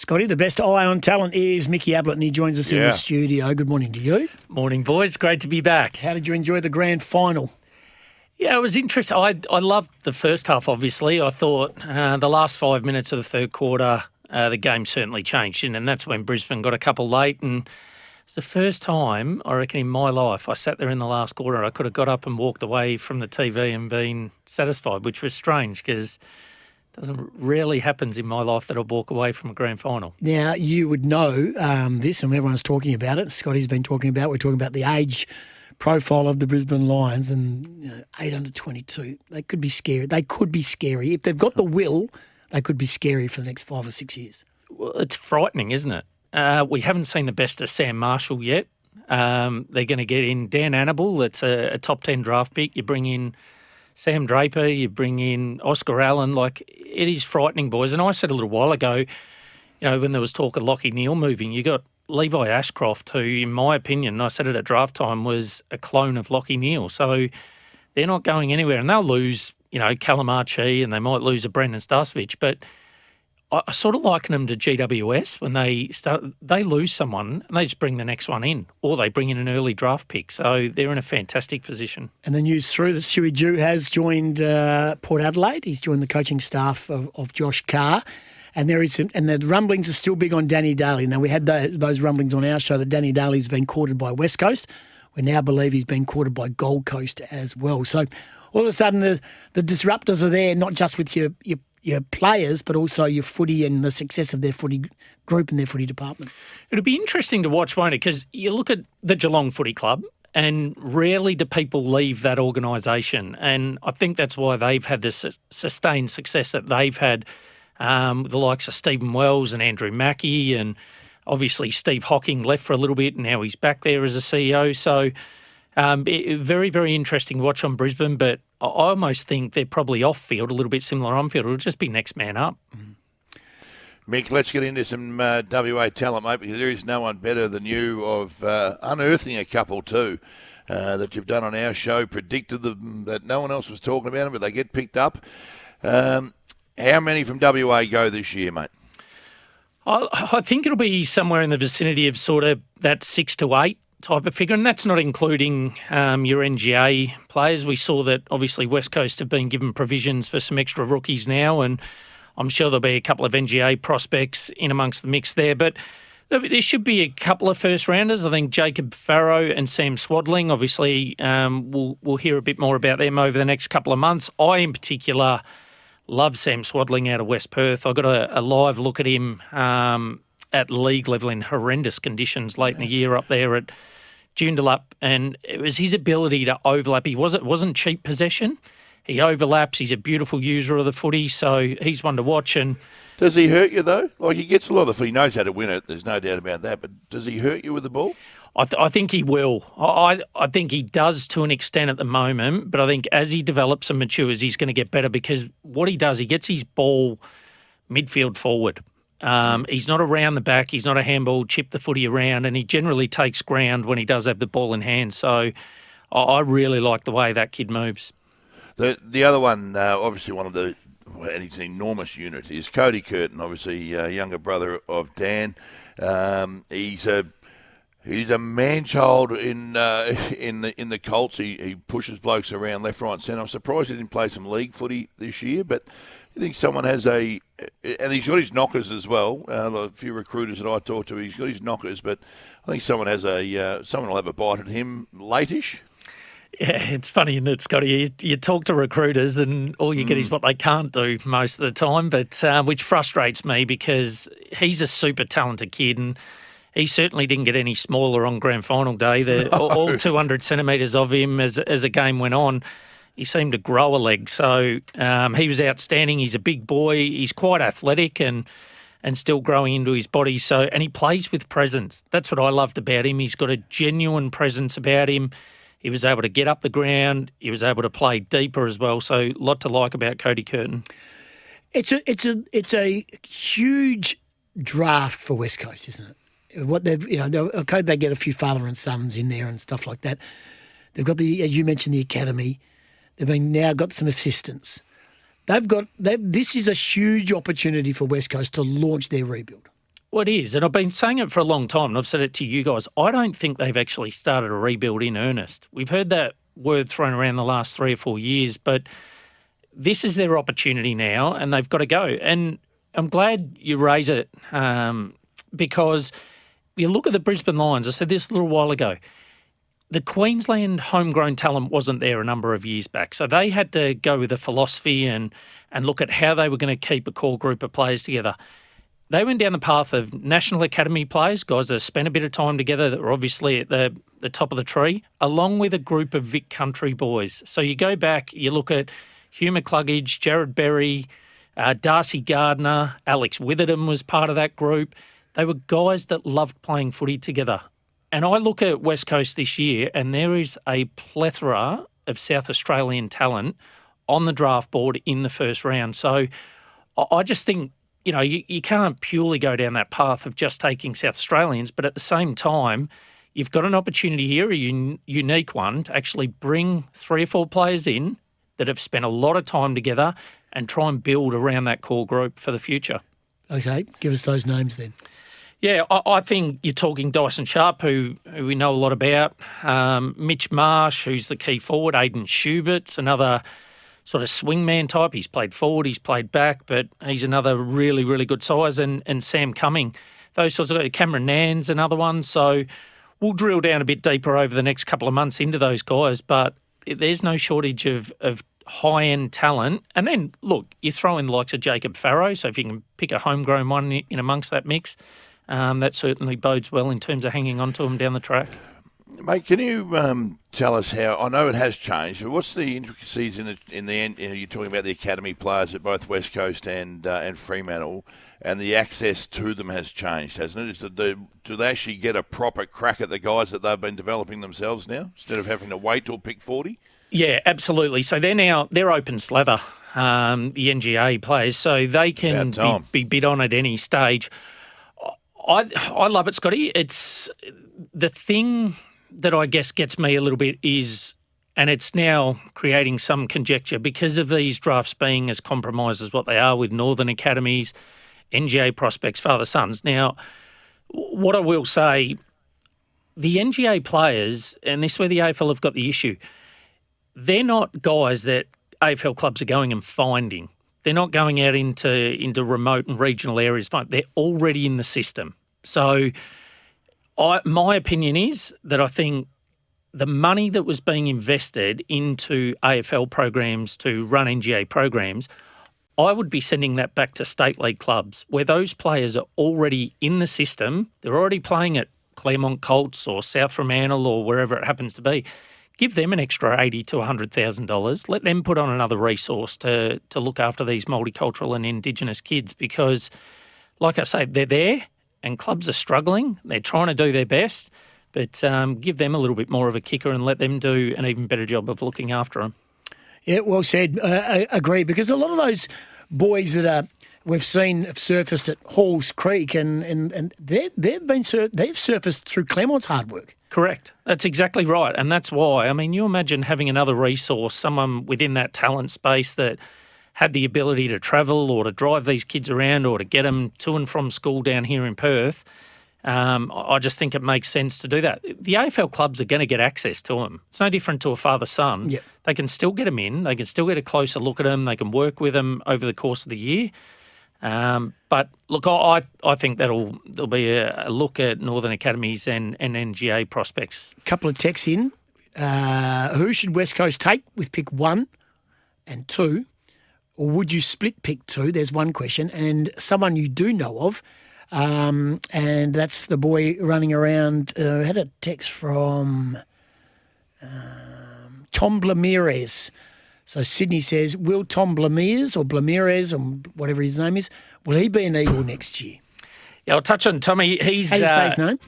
Scotty, the best eye on talent is Mickey Ablett, and he joins us in the studio. Good morning to you. Morning, boys. Great to be back. How did you enjoy the grand final? Yeah, it was interesting. I loved the first half, obviously. I thought the last 5 minutes of the third quarter, the game certainly changed, and that's when Brisbane got a couple late. And it's the first time, I reckon, in my life, I sat there in the last quarter. I could have got up and walked away from the TV and been satisfied, which was strange because doesn't rarely happens in my life that I walk away from a grand final. Now, you would know this, and everyone's talking about it. Scotty's been talking about it. We're talking about the age profile of the Brisbane Lions, and 8 under 22. They could be scary. They could be scary. If they've got the will, they could be scary for the next 5 or 6 years. Well, it's frightening, isn't it? We haven't seen the best of Sam Marshall yet. They're going to get in Dan Annable. That's a top 10 draft pick. You bring in Sam Draper, you bring in Oscar Allen. Like, it is frightening, boys. And I said a little while ago, when there was talk of Lachie Neale moving, you got Levi Ashcroft, who, in my opinion, I said it at draft time, was a clone of Lachie Neale. So they're not going anywhere. And they'll lose, Callum Archie, and they might lose a Brendan Stasevich. But I sort of liken them to GWS when they lose someone and they just bring the next one in, or they bring in an early draft pick. So they're in a fantastic position. And the news through that Stewie Jew has joined Port Adelaide. He's joined the coaching staff of Josh Carr. And the rumblings are still big on Danny Daly. Now, we had those rumblings on our show that Danny Daly's been courted by West Coast. We now believe he's been courted by Gold Coast as well. So all of a sudden the disruptors are there, not just with your players, but also your footy and the success of their footy group and their footy department. It'll be interesting to watch, won't it? Because you look at the Geelong Footy Club and rarely do people leave that organisation. And I think that's why they've had this sustained success that they've had with the likes of Stephen Wells and Andrew Mackey, and obviously Steve Hocking left for a little bit and now he's back there as a CEO. So very, very interesting watch on Brisbane, but I almost think they're probably off-field, a little bit similar on-field. It'll just be next man up. Mick, let's get into some WA talent, mate, because there is no one better than you of unearthing a couple too that you've done on our show, predicted them, that no one else was talking about them, but they get picked up. How many from WA go this year, mate? I think it'll be somewhere in the vicinity of sort of that 6 to 8 type of figure, and that's not including your NGA players. We saw that obviously West Coast have been given provisions for some extra rookies now, and I'm sure there'll be a couple of NGA prospects in amongst the mix there. But there should be a couple of first-rounders. I think Jacob Farrow and Sam Swadling, obviously, we'll hear a bit more about them over the next couple of months. I, in particular, love Sam Swadling out of West Perth. I got a live look at him at league level in horrendous conditions late in the year up there at Joondalup, and it was his ability to overlap. It wasn't cheap possession. He overlaps. He's a beautiful user of the footy, so he's one to watch. And does he hurt you though? Like, he gets a lot of the footy. He knows how to win it. There's no doubt about that. But does he hurt you with the ball? I think he will. I think he does to an extent at the moment, but I think as he develops and matures, he's going to get better, because what he does, he gets his ball midfield forward. He's not around the back. He's not a handball, chip the footy around, and he generally takes ground when he does have the ball in hand. So I really like the way that kid moves. The other one, obviously one of the, and he's an enormous unit, is Cody Curtin, obviously younger brother of Dan. He's a man-child in the Colts. He pushes blokes around left, right, and centre. I'm surprised he didn't play some league footy this year, but I think someone has and he's got his knockers as well. A few recruiters that I talked to, he's got his knockers, but I think someone will have a bite at him late-ish. Yeah, it's funny, isn't it, Scotty? You talk to recruiters and all you get is what they can't do most of the time, but which frustrates me, because he's a super talented kid, and he certainly didn't get any smaller on grand final day. All 200 centimetres of him as the game went on, he seemed to grow a leg. So he was outstanding. He's a big boy. He's quite athletic and still growing into his body. And he plays with presence. That's what I loved about him. He's got a genuine presence about him. He was able to get up the ground. He was able to play deeper as well. So a lot to like about Cody Curtin. It's a huge draft for West Coast, isn't it? What they get a few father and sons in there and stuff like that. They've got you mentioned the academy. They've now got some assistants. This is a huge opportunity for West Coast to launch their rebuild. Well, it is, and I've been saying it for a long time, and I've said it to you guys. I don't think they've actually started a rebuild in earnest. We've heard that word thrown around the last 3 or 4 years, but this is their opportunity now, and they've got to go. And I'm glad you raise it because you look at the Brisbane Lions. I said this a little while ago. The Queensland homegrown talent wasn't there a number of years back, so they had to go with a philosophy and look at how they were going to keep a core group of players together. They went down the path of National Academy players, guys that spent a bit of time together that were obviously at the top of the tree, along with a group of Vic Country boys. So you go back, you look at Hugh McCluggage, Jared Berry, Darcy Gardner, Alex Witherden was part of that group. They were guys that loved playing footy together. And I look at West Coast this year and there is a plethora of South Australian talent on the draft board in the first round. So I just think, you can't purely go down that path of just taking South Australians, but at the same time, you've got an opportunity here, a unique one, to actually bring 3 or 4 players in that have spent a lot of time together and try and build around that core group for the future. Okay, give us those names then. Yeah, I think you're talking Dyson Sharp, who we know a lot about, Mitch Marsh, who's the key forward, Aidan Schubert's another sort of swingman type. He's played forward, he's played back, but he's another really, really good size. And Sam Cumming, those sorts of Cameron Nann's another one. So we'll drill down a bit deeper over the next couple of months into those guys, but there's no shortage of high-end talent. And then, look, you throw in the likes of Jacob Farrow, so if you can pick a homegrown one in amongst that mix, that certainly bodes well in terms of hanging on to him down the track. Mate, can you tell us how? I know it has changed, but what's the intricacies in the end? You're talking about the academy players at both West Coast and Fremantle, and the access to them has changed, hasn't it? Do they actually get a proper crack at the guys that they've been developing themselves now, instead of having to wait till pick 40? Yeah, absolutely. So they're open slather, the NGA players, so they can be bid on at any stage. I love it, Scotty. It's the thing that I guess gets me a little bit is, and it's now creating some conjecture because of these drafts being as compromised as what they are with Northern Academies, NGA prospects, father-sons. Now, what I will say, the NGA players, and this is where the AFL have got the issue, they're not guys that AFL clubs are going and finding. They're not going out into remote and regional areas. They're already in the system. So my opinion is that I think the money that was being invested into AFL programs to run NGA programs, I would be sending that back to state league clubs where those players are already in the system. They're already playing at Claremont Colts or South Fremantle or wherever it happens to be. Give them an extra $80,000 to $100,000. Let them put on another resource to look after these multicultural and Indigenous kids because, like I say, they're there and clubs are struggling. They're trying to do their best, but give them a little bit more of a kicker and let them do an even better job of looking after them. Yeah, well said. I agree, because a lot of those boys that we've seen have surfaced at Halls Creek and they've surfaced through Claremont's hard work. Correct. That's exactly right. And that's why, I mean, you imagine having another resource, someone within that talent space that had the ability to travel or to drive these kids around or to get them to and from school down here in Perth. I just think it makes sense to do that. The AFL clubs are going to get access to them. It's no different to a father-son. Yep. They can still get them in. They can still get a closer look at them. They can work with them over the course of the year. But look, I think there'll be a look at Northern Academies and NGA prospects. A couple of texts in. Who should West Coast take with pick 1 and 2? Or would you split pick 2? There's one question. And someone you do know of, and that's the boy running around. Had a text from Tom Blamires. So Sydney says, will Tom Blamires or Blamires or whatever his name is, will he be an Eagle next year? Yeah, I'll touch on Tommy. He's how do you say his name?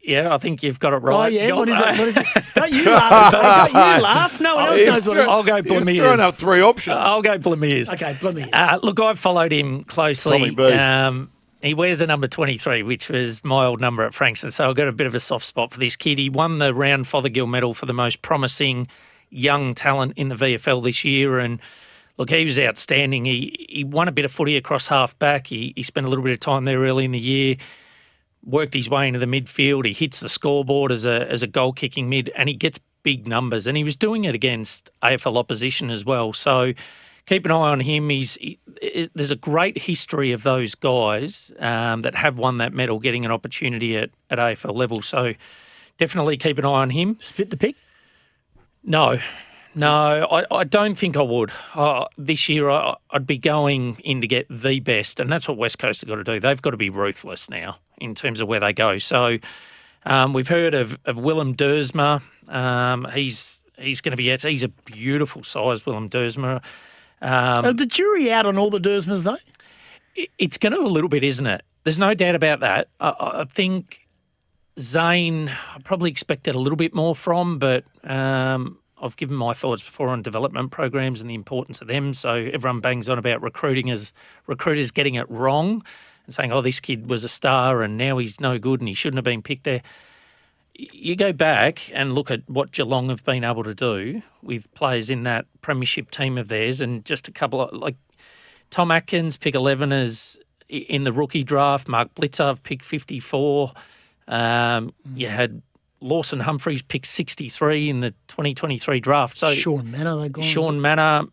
Yeah, I think you've got it right. Oh, yeah. What is it? Don't you laugh. Don't you laugh. No one else knows what it is. I'll go Blamires. He's thrown up 3 options. I'll go Blamires. Okay, Blamires. Look, I've followed him closely. Tommy B. He wears the number 23, which was my old number at Frankston, so I've got a bit of a soft spot for this kid. He won the Round Fothergill medal for the most promising young talent in the VFL this year, and look, he was outstanding. He won a bit of footy across half-back. He spent a little bit of time there early in the year, worked his way into the midfield. He hits the scoreboard as a goal-kicking mid, and he gets big numbers. And he was doing it against AFL opposition as well. So keep an eye on him. There's a great history of those guys that have won that medal getting an opportunity at AFL level. So definitely keep an eye on him. Split the pick? No, I don't think I would. This year I'd be going in to get the best, and that's what West Coast have got to do. They've got to be ruthless now in terms of where they go. So we've heard of Willem Dersma. He's going to be – he's a beautiful size, Willem Dersma. Are the jury out on all the Dersmas, though? It's going to a little bit, isn't it? There's no doubt about that. I think Zane, I probably expected a little bit more from, but I've given my thoughts before on development programs and the importance of them. So everyone bangs on about recruiting as recruiters getting it wrong and saying, oh, this kid was a star and now he's no good and he shouldn't have been picked there. You go back and look at what Geelong have been able to do with players in that premiership team of theirs, and just a couple of, like Tom Atkins, pick 11 as in the rookie draft, Mark Blitzov, pick 54. You had Lawson Humphreys pick 63 in the 2023 draft. So Sean Manor, they gone. Sean Manor,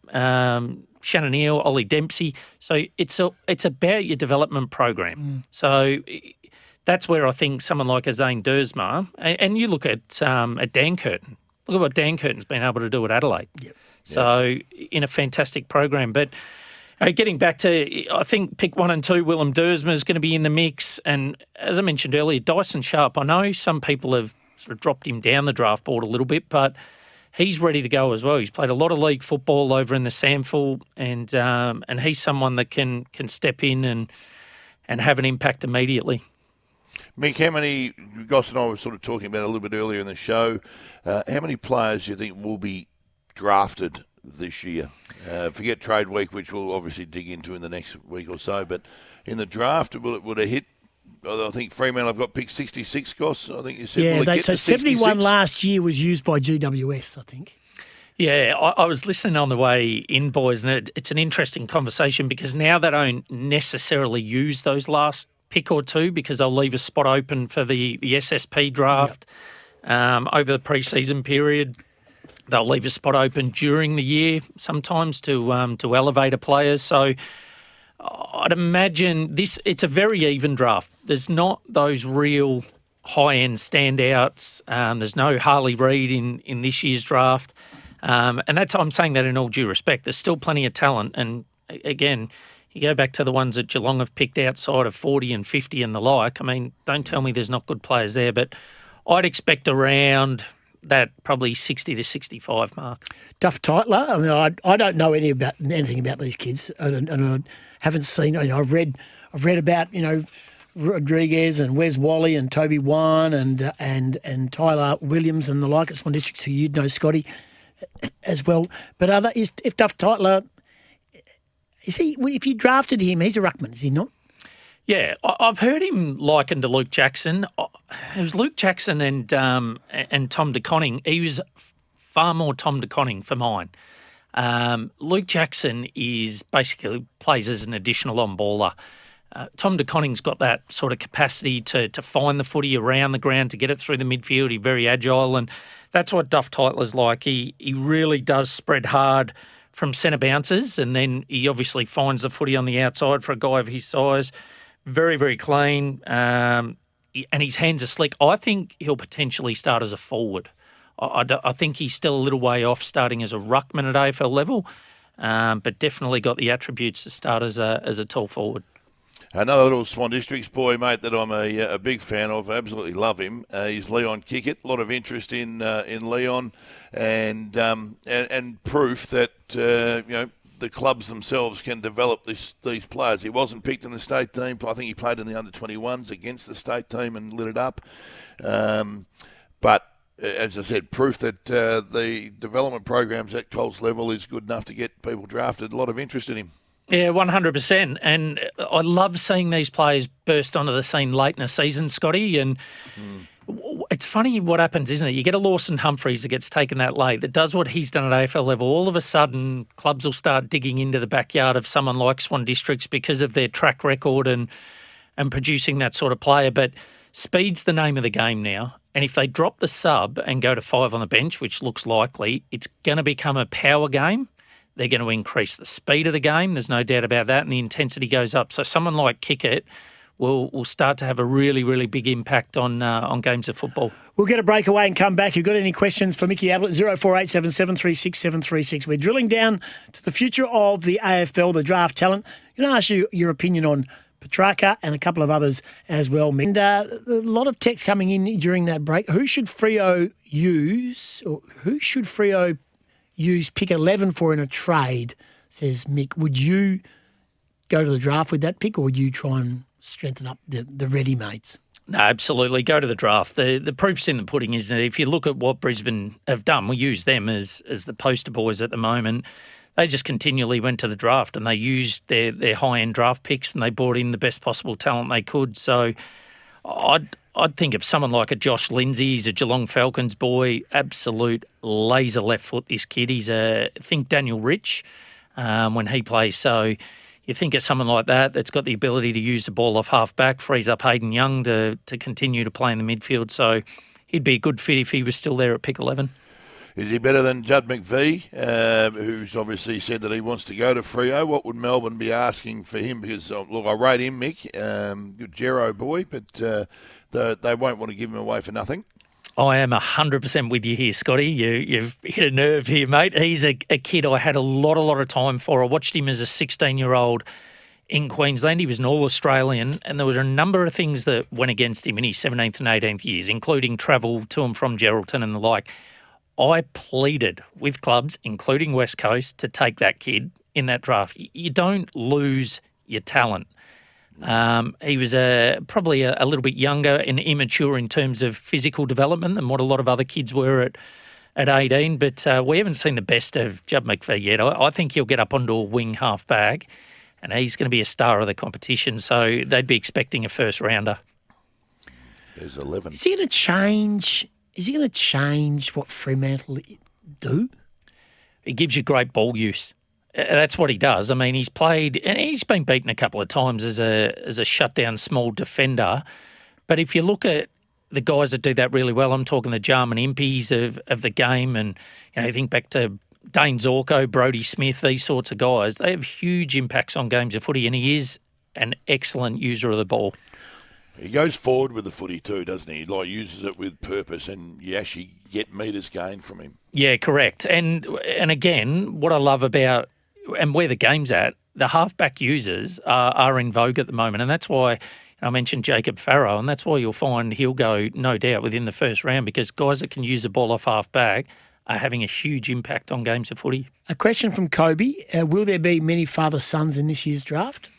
Shannon Neal, Ollie Dempsey. So it's about your development program. So that's where I think someone like a Zane Dersma, and you look at Dan Curtin. Look at what Dan Curtin's been able to do at Adelaide. Yep. So in a fantastic program. But getting back to, I think pick 1 and 2, Willem Dersma is going to be in the mix. And as I mentioned earlier, Dyson Sharp, I know some people have sort of dropped him down the draft board a little bit, but he's ready to go as well. He's played a lot of league football over in the SAMFL, and he's someone that can step in and have an impact immediately. Mick, how many, Goss and I were sort of talking about a little bit earlier in the show, how many players do you think will be drafted this year? Forget trade week, which we'll obviously dig into in the next week or so, but in the draft, would it hit? I think Fremantle have got pick 66, Goss. I think you said. Yeah, so 71 last year was used by GWS, I think. Yeah, I was listening on the way in, boys, and it's an interesting conversation because now they don't necessarily use those last pick or two because they'll leave a spot open for the SSP draft over the pre-season period. They'll leave a spot open during the year sometimes to elevate a player. So I'd imagine it's a very even draft. There's not those real high-end standouts. There's no Harley Reid in this year's draft. And I'm saying that in all due respect. There's still plenty of talent. And again, you go back to the ones that Geelong have picked outside of 40 and 50 and the like. I mean, don't tell me there's not good players there, but I'd expect around that probably 60 to 65 mark. Duff Tytler, I mean, I don't know anything about these kids, and I haven't seen. I've read about Rodriguez and Wes Wally and Toby Wan and Tyler Williams and the like at Swan Districts, who you'd know, Scotty, as well. But if Duff Tytler, is he? If you drafted him, he's a ruckman, is he not? Yeah, I've heard him likened to Luke Jackson. It was Luke Jackson and Tom De Koning. He was far more Tom De Koning for mine. Luke Jackson basically plays as an additional on-baller. Tom De Koning's got that sort of capacity to find the footy around the ground, to get it through the midfield. He's very agile, and that's what Duff Tytler's like. He really does spread hard from centre bounces, and then he obviously finds the footy on the outside for a guy of his size. Very, very clean, and his hands are slick. I think he'll potentially start as a forward. I think he's still a little way off starting as a ruckman at AFL level, but definitely got the attributes to start as a tall forward. Another little Swan Districts boy, mate, that I'm a big fan of. I absolutely love him. He's Leon Kickett. A lot of interest in Leon, and proof that the clubs themselves can develop these players. He wasn't picked in the state team. I think he played in the under-21s against the state team and lit it up. But as I said, proof that the development programs at Colts level is good enough to get people drafted. A lot of interest in him. Yeah, 100%. And I love seeing these players burst onto the scene late in the season, Scotty. And It's funny what happens, isn't it? You get a Lawson Humphreys that gets taken that late, that does what he's done at AFL level. All of a sudden, clubs will start digging into the backyard of someone like Swan Districts because of their track record and producing that sort of player. But speed's the name of the game now. And if they drop the sub and go to 5 on the bench, which looks likely, it's going to become a power game. They're going to increase the speed of the game. There's no doubt about that. And the intensity goes up. So someone like Kickett will start to have a really, really big impact on games of football. We'll get a break away and come back. If you've got any questions for Mickey Ablett, 0487 736 736. We're drilling down to the future of the AFL, the draft talent. I'm going to ask you your opinion on Petrarca and a couple of others as well. And a lot of text coming in during that break. Who should Freo use pick 11 for in a trade, says Mick. Would you go to the draft with that pick, or would you try and strengthen up the ready-mates? No, absolutely. Go to the draft. The proof's in the pudding, isn't it? If you look at what Brisbane have done, we use them as the poster boys at the moment. They just continually went to the draft and they used their high-end draft picks and they brought in the best possible talent they could. So I'd think of someone like a Josh Lindsay. He's a Geelong Falcons boy, absolute laser left foot, this kid. He's think Daniel Rich when he plays. So you think of someone like that that's got the ability to use the ball off half-back, frees up Hayden Young to continue to play in the midfield. So he'd be a good fit if he was still there at pick 11. Is he better than Judd McVie, who's obviously said that he wants to go to Freo? What would Melbourne be asking for him? Because, look, I rate him, Mick, good Gero boy, but they won't want to give him away for nothing. I am 100% with you here, Scotty. You've hit a nerve here, mate. He's a kid I had a lot of time for. I watched him as a 16-year-old in Queensland. He was an All-Australian, and there were a number of things that went against him in his 17th and 18th years, including travel to and from Geraldton and the like. I pleaded with clubs, including West Coast, to take that kid in that draft. You don't lose your talent. He was probably a little bit younger and immature in terms of physical development than what a lot of other kids were at 18. But we haven't seen the best of Judd McVie yet. I think he'll get up onto a wing half-back and he's going to be a star of the competition. So they'd be expecting a first rounder. There's 11. Is he going to change what Fremantle do? He gives you great ball use. That's what he does. I mean, he's played and he's been beaten a couple of times as a shutdown small defender. But if you look at the guys that do that really well, I'm talking the Jarman Impies of the game, and you think back to Dane Zorko, Brodie Smith, these sorts of guys. They have huge impacts on games of footy, and he is an excellent user of the ball. He goes forward with the footy too, doesn't he? He uses it with purpose, and you actually get metres gained from him. Yeah, correct. And again, what I love about and where the game's at, the halfback users are in vogue at the moment, and that's why I mentioned Jacob Farrow, and that's why you'll find he'll go, no doubt, within the first round, because guys that can use the ball off halfback are having a huge impact on games of footy. A question from Kobe: will there be many father-sons in this year's draft?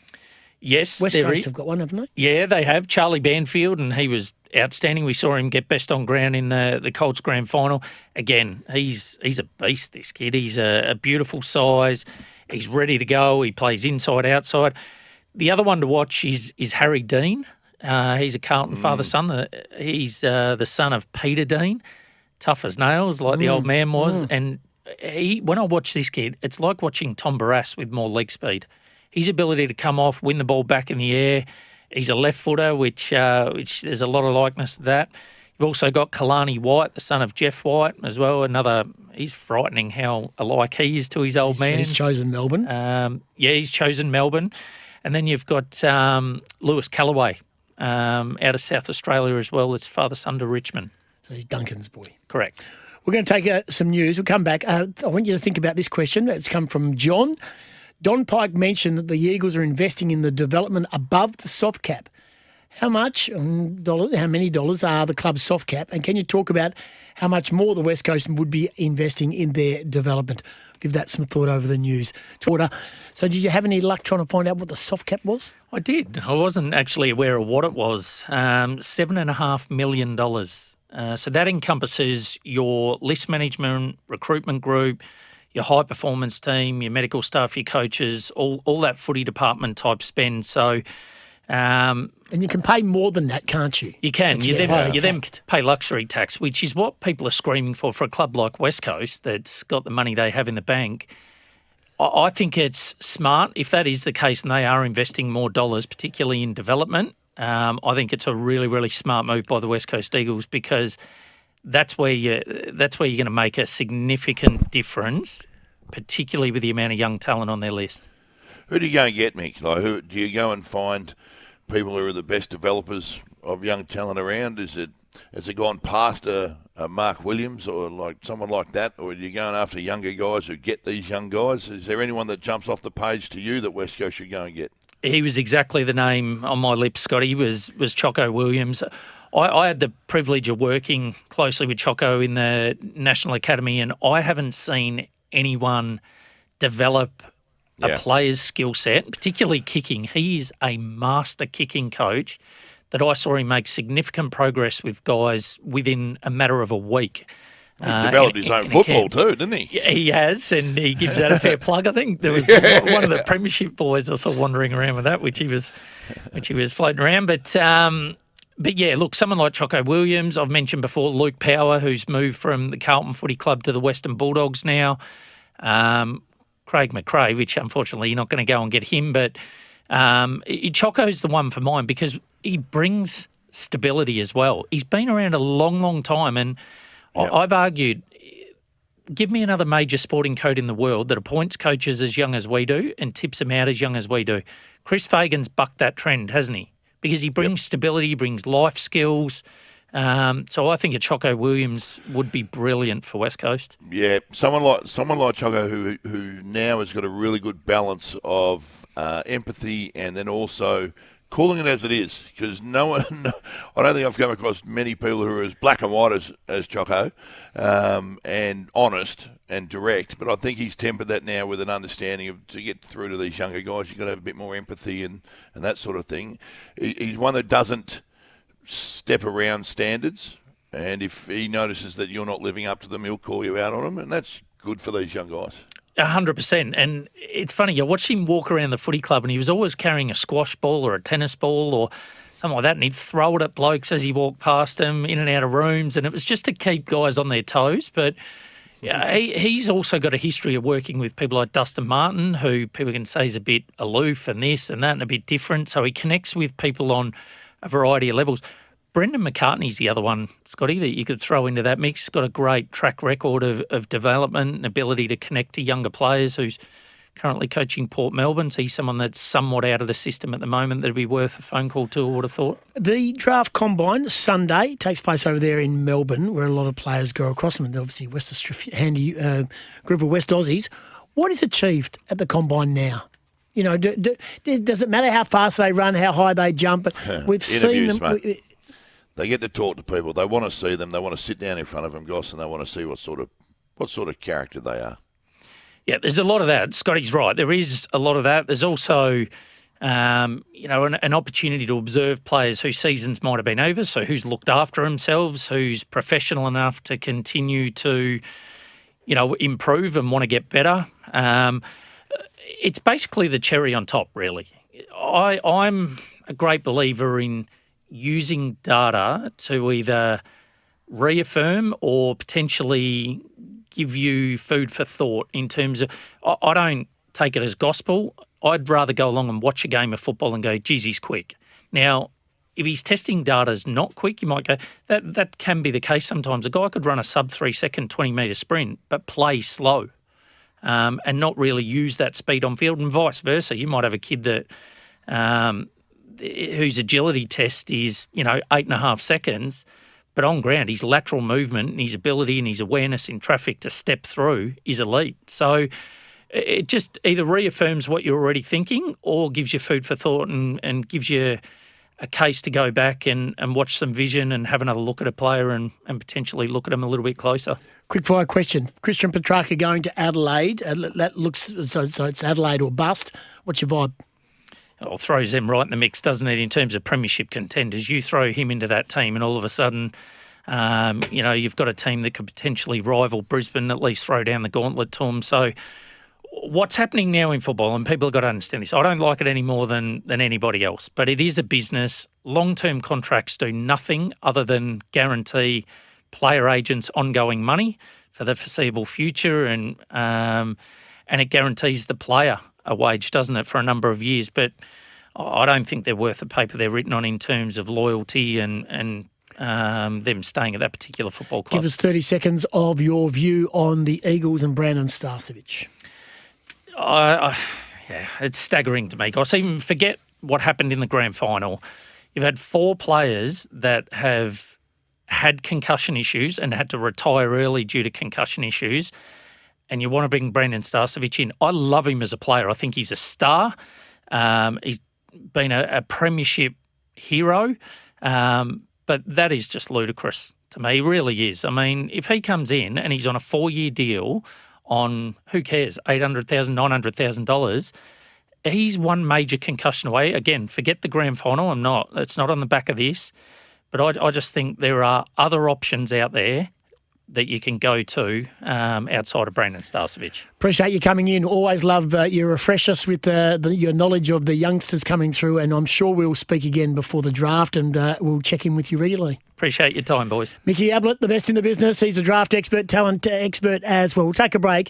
Yes, West Coast have got one, haven't they? Yeah, they have. Charlie Banfield, and he was outstanding. We saw him get best on ground in the Colts grand final. Again, he's a beast, this kid. He's a beautiful size. He's ready to go. He plays inside, outside. The other one to watch is Harry Dean. He's a Carlton father-son. He's the son of Peter Dean, tough as nails, like the old man was. And when I watch this kid, it's like watching Tom Barrass with more leg speed. His ability to come off, win the ball back in the air. He's a left footer, which there's a lot of likeness to that. You've also got Kalani White, the son of Jeff White, as well. He's frightening how alike he is to his old man. He's chosen Melbourne. He's chosen Melbourne. And then you've got Lewis Callaway out of South Australia as well. It's father-son to Richmond. So he's Duncan's boy. Correct. We're going to take some news. We'll come back. I want you to think about this question. It's come from John. Don Pike mentioned that the Eagles are investing in the development above the soft cap. How much dollars? How many dollars are the club's soft cap? And can you talk about how much more the West Coast would be investing in their development? Give that some thought over the news. So did you have any luck trying to find out what the soft cap was? I did. I wasn't actually aware of what it was. $7.5 million. So that encompasses your list management, recruitment group, your high performance team, your medical staff, your coaches, all that footy department type spend. So Um, And you can pay more than that, can't you? You can. It's You highly then taxed. pay luxury tax, which is what people are screaming for a club like West Coast that's got the money they have in the bank. I think it's smart if that is the case and they are investing more dollars, particularly in development. I think it's a really, really smart move by the West Coast Eagles because that's where you're going to make a significant difference, particularly with the amount of young talent on their list. Who do you go and get, Mick? Like, who do you go and find? People who are the best developers of young talent around? Has it gone past a Mark Williams or like someone like that, or are you going after younger guys who get these young guys? Is there anyone that jumps off the page to you that West Coast should go and get? He was exactly the name on my lips, Scotty, was Choco Williams. I had the privilege of working closely with Choco in the National Academy, and I haven't seen anyone develop a player's skill set, particularly kicking. He is a master kicking coach that I saw him make significant progress with guys within a matter of a week. He developed his own football too, didn't he? Yeah, he has, and he gives that a fair plug. I think there was one of the premiership boys I saw wandering around with that, which he was floating around. But yeah, look, someone like Choco Williams, I've mentioned before, Luke Power, who's moved from the Carlton Footy Club to the Western Bulldogs now. Craig McRae, which unfortunately you're not going to go and get him, but Choco's the one for mine because he brings stability as well. He's been around a long, long time, and I've argued, give me another major sporting code in the world that appoints coaches as young as we do and tips them out as young as we do. Chris Fagan's bucked that trend, hasn't he? Because he brings stability, he brings life skills. So I think a Choco Williams would be brilliant for West Coast. Yeah, someone like Choco who now has got a really good balance of empathy and then also calling it as it is. Because I don't think I've come across many people who are as black and white as Choco and honest and direct. But I think he's tempered that now with an understanding of to get through to these younger guys, you've got to have a bit more empathy and that sort of thing. He's one that doesn't step around standards, and if he notices that you're not living up to them, he'll call you out on them, and that's good for these young guys. 100%. And it's funny, you watch him walk around the footy club and he was always carrying a squash ball or a tennis ball or something like that, and he'd throw it at blokes as he walked past them in and out of rooms, and it was just to keep guys on their toes. But yeah, he's also got a history of working with people like Dustin Martin, who people can say is a bit aloof and this and that and a bit different. So he connects with people on a variety of levels. Brendan McCartney's the other one, Scotty, that you could throw into that mix. He's got a great track record of development and ability to connect to younger players, who's currently coaching Port Melbourne. So he's someone that's somewhat out of the system at the moment that'd be worth a phone call to, I would have thought. The draft combine Sunday takes place over there in Melbourne, where a lot of players go across them, and obviously West Australia, handy group of West Aussies. What is achieved at the combine now? You know, does it matter how fast they run, how high they jump? But we've seen them. Mate. They get to talk to people. They want to see them. They want to sit down in front of them, Goss, and they want to see what sort of character they are. Yeah, there's a lot of that. Scotty's right. There is a lot of that. There's also, an opportunity to observe players whose seasons might have been over. So who's looked after themselves, who's professional enough to continue to, improve and want to get better. It's basically the cherry on top, really. I'm a great believer in using data to either reaffirm or potentially give you food for thought in terms of, I don't take it as gospel. I'd rather go along and watch a game of football and go, geez, he's quick. Now, if he's testing data as not quick, you might go, that can be the case sometimes. A guy could run a sub 3 second 20 metre sprint, but play slow. And not really use that speed on field, and vice versa. You might have a kid that whose agility test is 8.5 seconds, but on ground his lateral movement and his ability and his awareness in traffic to step through is elite. So it just either reaffirms what you're already thinking or gives you food for thought and gives you a case to go back and watch some vision and have another look at a player and potentially look at him a little bit closer. Quick fire question. Christian Petrarca going to Adelaide. That looks so it's Adelaide or bust. What's your vibe? Well, throws them right in the mix, doesn't it, in terms of premiership contenders? You throw him into that team and all of a sudden, you've got a team that could potentially rival Brisbane, at least throw down the gauntlet to them. So what's happening now in football, and people have got to understand this, I don't like it any more than anybody else, but it is a business. Long-term contracts do nothing other than guarantee player agents ongoing money for the foreseeable future, and it guarantees the player a wage, doesn't it, for a number of years. But I don't think they're worth the paper they're written on in terms of loyalty and them staying at that particular football club. Give us 30 seconds of your view on the Eagles and Brandon Starcevic. Yeah, it's staggering to me. Goss, even forget what happened in the grand final. You've had 4 players that have had concussion issues and had to retire early due to concussion issues, and you want to bring Brandon Starcevic in. I love him as a player. I think he's a star. He's been a premiership hero, but that is just ludicrous to me. He really is. I mean, if he comes in and he's on a 4-year deal on, who cares, $800,000, $900,000, he's one major concussion away. Again, forget the grand final. It's not on the back of this. But I just think there are other options out there that you can go to outside of Brandon Starcevic. Appreciate you coming in. Always love you refresh us with your knowledge of the youngsters coming through, and I'm sure we'll speak again before the draft, and we'll check in with you regularly. Appreciate your time, boys. Mickey Ablett, the best in the business. He's a draft expert, talent expert as well. We'll take a break.